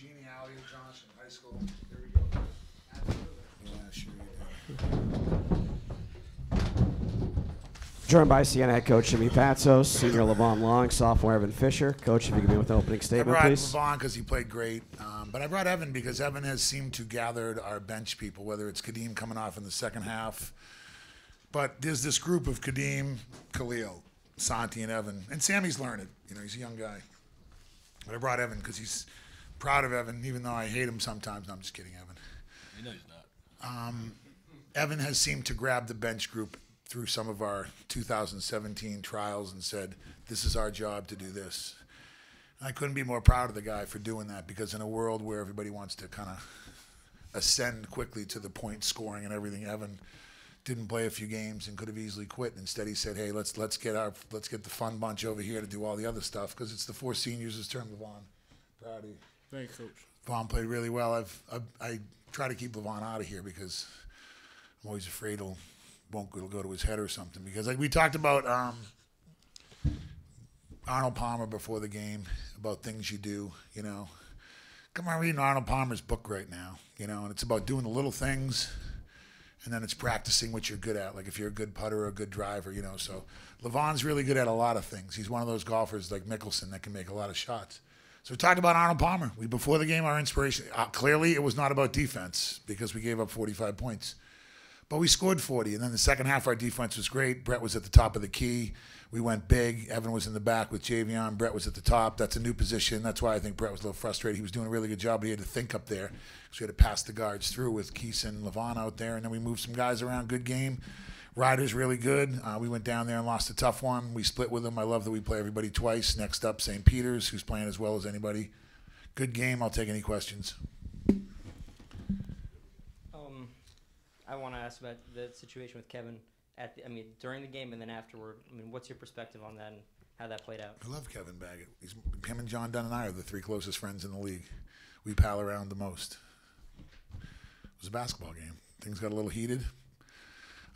Jeannie Alley Johnson, high school. There we go. Yeah, sure you do. Joined by Siena head coach Jimmy Patsos, senior Lavon Long, sophomore Evan Fisher. Coach, if you could be with an opening statement, please. I brought Lavon because he played great, but I brought Evan because Evan has seemed to gather our bench people, whether it's Kadeem coming off in the second half. But there's this group of Kadeem, Khalil, Santi, and Evan. And Sammy's learning. You know, he's a young guy. But I brought Evan because he's proud of Evan, even though I hate him sometimes. No, I'm just kidding, Evan. You know he's not. Evan has seemed to grab the bench group through some of our 2017 trials and said, this is our job to do this. And I couldn't be more proud of the guy for doing that, because in a world where everybody wants to kind of ascend quickly to the point scoring and everything, Evan didn't play a few games and could have easily quit. Instead, he said, hey, let's get the fun bunch over here to do all the other stuff, because it's the four seniors' turn. Lavon, proud of you. Thanks, Coach. Lavon played really well. I try to keep Lavon out of here because I'm always afraid it'll go to his head or something. Because we talked about Arnold Palmer before the game, about things you do, you know. Come on, reading Arnold Palmer's book right now, you know, and it's about doing the little things, and then it's practicing what you're good at, like if you're a good putter or a good driver, you know. So Lavon's really good at a lot of things. He's one of those golfers like Mickelson that can make a lot of shots. So we talked about Arnold Palmer. Before the game, our inspiration, clearly it was not about defense because we gave up 45 points. But we scored 40, and then the second half our defense was great. Brett was at the top of the key. We went big. Evan was in the back with Javion. Brett was at the top. That's a new position. That's why I think Brett was a little frustrated. He was doing a really good job, but he had to think up there because we had to pass the guards through with Keese and Lavon out there, and then we moved some guys around. Good game. Ryder's really good. We went down there and lost a tough one. We split with them. I love that we play everybody twice. Next up, St. Peter's, who's playing as well as anybody. Good game. I'll take any questions. I want to ask about the situation with Kevin during the game and then afterward. What's your perspective on that and how that played out? I love Kevin Baggett. Him and John Dunn and I are the three closest friends in the league. We pal around the most. It was a basketball game. Things got a little heated.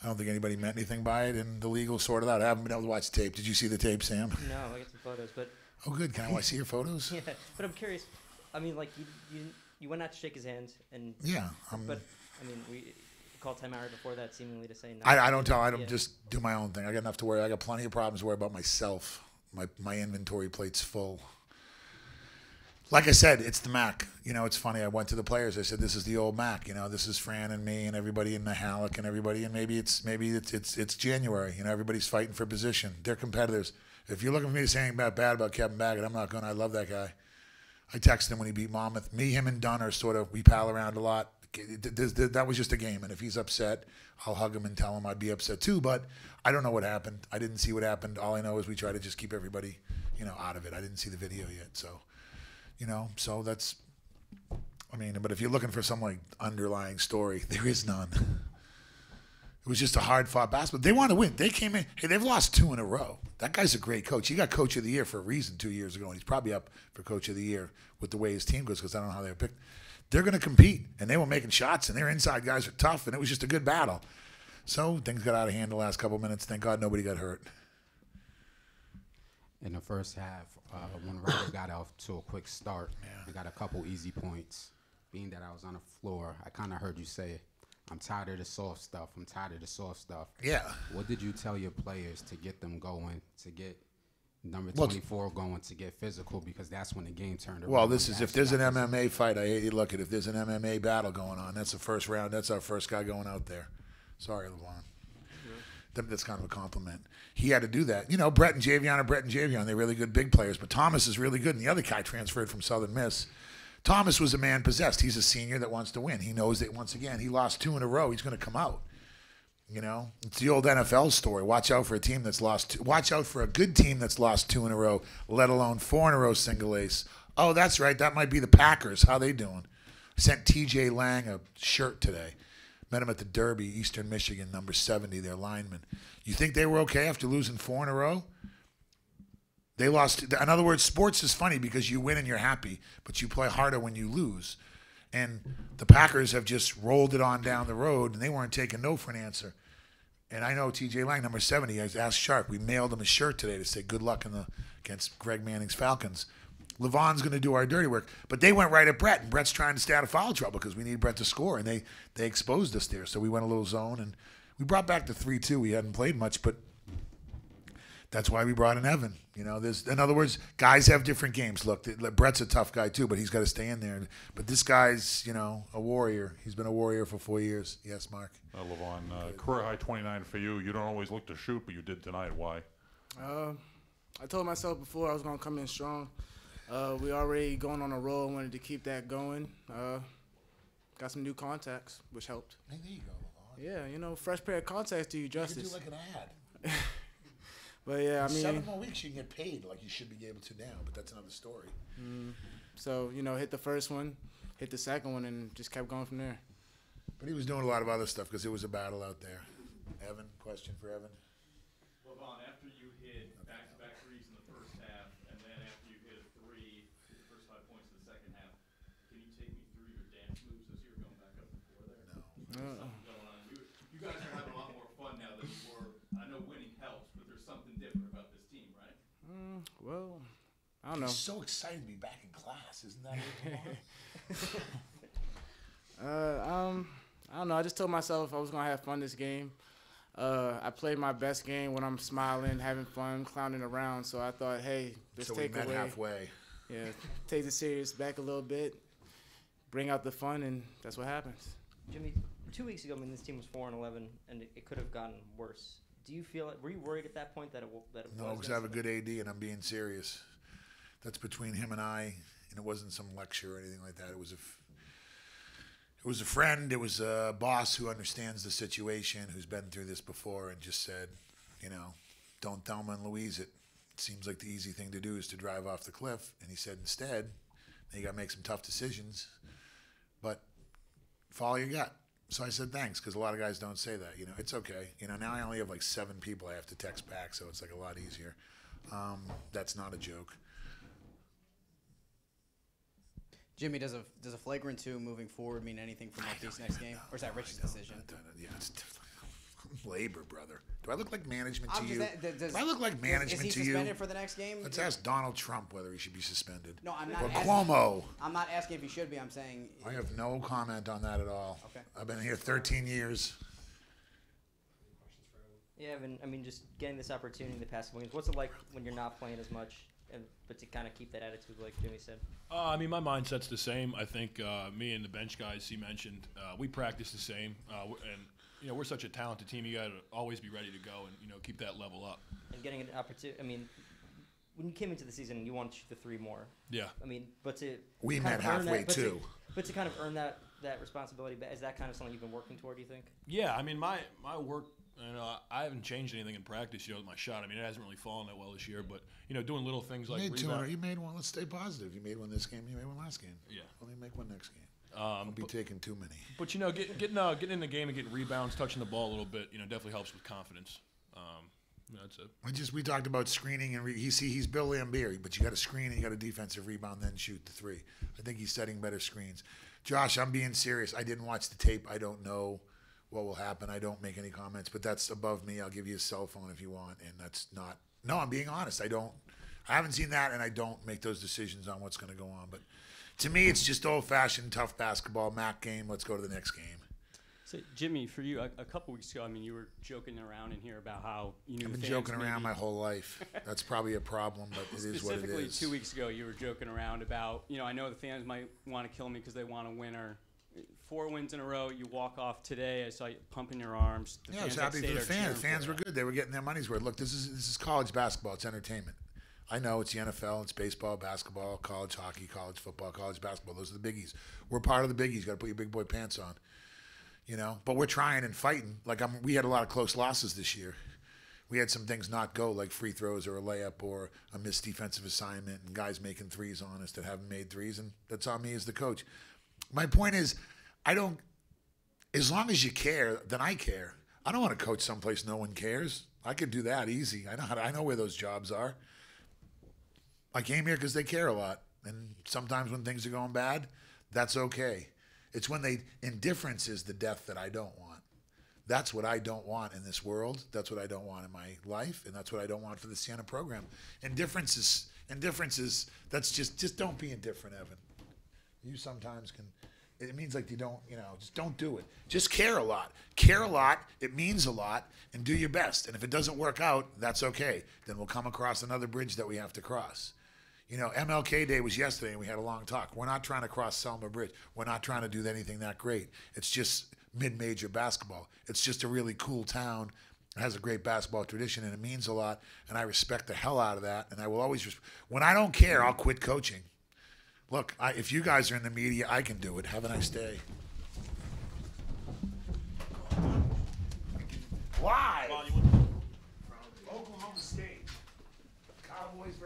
I don't think anybody meant anything by it, and the league will sort it out. I haven't been able to watch the tape. Did you see the tape, Sam? No, I got some photos, but. Oh, good. Can I see your photos? Yeah, but I'm curious. You went out to shake his hand, and yeah. We called time out before that, seemingly to say no. I don't tell. I don't just do my own thing. I got enough to worry. I got plenty of problems to worry about myself. My inventory plate's full. Like I said, it's the Mac. You know, it's funny. I went to the players. I said, "This is the old Mac." You know, this is Fran and me and everybody in the Halleck and everybody. And maybe it's January. You know, everybody's fighting for position. They're competitors. If you're looking for me to say anything bad about Kevin Baggett, I'm not going to. I love that guy. I texted him when he beat Monmouth. Me, him, and Dunn are we pal around a lot. That was just a game, and if he's upset, I'll hug him and tell him I'd be upset too. But I don't know what happened. I didn't see what happened. All I know is we try to just keep everybody, you know, out of it. I didn't see the video yet, so, you know, so that's. But if you're looking for some like underlying story, there is none. It was just a hard-fought basketball. They want to win. They came in. Hey, they've lost 2 in a row. That guy's a great coach. He got Coach of the Year for a reason 2 years ago, and he's probably up for Coach of the Year with the way his team goes, because I don't know how they were picked. They're going to compete, and they were making shots, and their inside guys are tough, and it was just a good battle. So things got out of hand the last couple minutes. Thank God nobody got hurt. In the first half, when Ryder got off to a quick start, we got a couple easy points. Being that I was on the floor, I kind of heard you say, I'm tired of the soft stuff. I'm tired of the soft stuff. Yeah. What did you tell your players to get them going, to get number 24 going, to get physical, because that's when the game turned around? Well, this is if there's an MMA fight, I hate you look at it. If there's an MMA battle going on, that's the first round. That's our first guy going out there. Sorry, Lavon. That's kind of a compliment. He had to do that. You know, Brett and Javion are Brett and Javion. They're really good big players, but Thomas is really good, and the other guy transferred from Southern Miss. Thomas was a man possessed. He's a senior that wants to win. He knows that once again, he lost 2 in a row. He's going to come out. You know, it's the old NFL story. Watch out for a team that's lost 2. Watch out for a good team that's lost 2 in a row, let alone 4 in a row single ace. Oh, that's right. That might be the Packers. How they doing? I sent TJ Lang a shirt today. Met him at the Derby, Eastern Michigan, number 70, their lineman. You think they were okay after losing 4 in a row? They lost. In other words, sports is funny because you win and you're happy, but you play harder when you lose. And the Packers have just rolled it on down the road, and they weren't taking no for an answer. And I know TJ Lang, number 70, I asked Sharp. We mailed him a shirt today to say good luck against Greg Manning's Falcons. Lavon's going to do our dirty work. But they went right at Brett, and Brett's trying to stay out of foul trouble because we need Brett to score, and they exposed us there. So we went a little zone, and we brought back the 3-2. We hadn't played much, but that's why we brought in Evan. In other words, guys have different games. Look, Brett's a tough guy too, but he's got to stay in there. But this guy's, a warrior. He's been a warrior for 4 years. Yes, Mark. Lavon, career high 29 for you. You don't always look to shoot, but you did tonight. Why? I told myself before I was going to come in strong. We already going on a roll. Wanted to keep that going. Got some new contacts, which helped. Hey, there you go, Yeah, fresh pair of contacts do you justice. You could do like an ad. But yeah, 7 more weeks you can get paid like you should be able to now, but that's another story. So, hit the first one, hit the second one, and just kept going from there. But he was doing a lot of other stuff because it was a battle out there. Evan, question for Evan. Lavon, after you hit back-to-back threes in the first half, and then after you hit a three, the first 5 points of the second half, can you take me through your dance moves as you were going back up and forth there? No. There's something going on. You guys are having a lot more fun now than you were. I know winning helps, but there's something different about this team, right? Well, I don't know. He's so excited to be back in class. Isn't that it? I don't know. I just told myself I was going to have fun this game. I played my best game when I'm smiling, having fun, clowning around. So I thought, hey, let's So take we met away. halfway. Yeah, take the serious back a little bit, bring out the fun, and that's what happens. Jimmy, 2 weeks ago, this team was 4-11, and it could have gotten worse. Do you feel were you worried at that point that it No, because I have a good AD, and I'm being serious. That's between him and I, and it wasn't some lecture or anything like that. It was a friend. It was a boss who understands the situation, who's been through this before, and just said, don't Thelma and Louise it. It seems like the easy thing to do is to drive off the cliff. And he said, instead, you got to make some tough decisions, but follow your gut. So I said, thanks, because a lot of guys don't say that. It's okay. Now I only have like 7 people I have to text back, so it's like a lot easier. That's not a joke. Jimmy, does a flagrant 2 moving forward mean anything for Northeast next game, or is that Rich's decision? Yeah, it's labor, brother. Do I look like management to I'm you? just, Do I look like management to you? Is he suspended for the next game? Let's ask Donald Trump whether he should be suspended. No, I'm not Or asking. Cuomo. I'm not asking if he should be. I'm saying. I have no comment on that at all. Okay. I've been here 13 years. Yeah, just getting this opportunity the past couple games. What's it like when you're not playing as much, but to kind of keep that attitude, like Jimmy said? My mindset's the same. I think me and the bench guys he mentioned, we practice the same, and we're such a talented team. You got to always be ready to go and keep that level up. And getting an opportunity. When you came into the season, you wanted to shoot the 3 more. Yeah. But to We kind met of earn halfway that, too. But to kind of earn that responsibility, is that kind of something you've been working toward? Do you think? Yeah, my work. I haven't changed anything in practice. With my shot. It hasn't really fallen that well this year, but doing little things like rebound. You made one. Let's stay positive. You made one this game. You made one last game. Yeah. Only make one next game. I'll be taking too many. But getting in the game and getting rebounds, touching the ball a little bit, definitely helps with confidence. That's it. We talked about screening and he's Bill Lambier, but you got to screen and you got a defensive rebound, then shoot the 3. I think he's setting better screens. Josh, I'm being serious. I didn't watch the tape. I don't know what will happen. I don't make any comments, but that's above me. I'll give you a cell phone if you want, and that's not. No, I'm being honest. I haven't seen that, and I don't make those decisions on what's going to go on. But to me, it's just old-fashioned, tough basketball, MAC game. Let's go to the next game. So, Jimmy, for you, a couple weeks ago, you were joking around in here about how you knew I've been fans joking maybe, around my whole life. That's probably a problem, but it is what it Specifically, is. 2 weeks ago, you were joking around about, I know the fans might want to kill me because they want to win. Or 4 wins in a row, you walk off today. I saw you pumping your arms. Yeah, I was happy for the fans. The fans were good. They were getting their money's worth. Look, this is college basketball. It's entertainment. I know it's the NFL, it's baseball, basketball, college hockey, college football, college basketball. Those are the biggies. We're part of the biggies. Got to put your big boy pants on, But we're trying and fighting. We had a lot of close losses this year. We had some things not go, like free throws or a layup or a missed defensive assignment and guys making 3s on us that haven't made 3s, and that's on me as the coach. My point is, as long as you care, then I care. I don't want to coach someplace no one cares. I could do that easy. I know where those jobs are. I came here because they care a lot. And sometimes when things are going bad, that's okay. It's when indifference is the death that I don't want. That's what I don't want in this world. That's what I don't want in my life. And that's what I don't want for the Siena program. Indifference Indifference is, that's just don't be indifferent, Evan. You sometimes can, it means like you don't, just don't do it. Just care a lot. Care a lot, it means a lot, and do your best. And if it doesn't work out, that's okay. Then we'll come across another bridge that we have to cross. MLK Day was yesterday, and we had a long talk. We're not trying to cross Selma Bridge. We're not trying to do anything that great. It's just mid-major basketball. It's just a really cool town. It has a great basketball tradition, and it means a lot, and I respect the hell out of that, and I will always when I don't care, I'll quit coaching. Look, if you guys are in the media, I can do it. Have a nice day. Live. Oklahoma State. Cowboys versus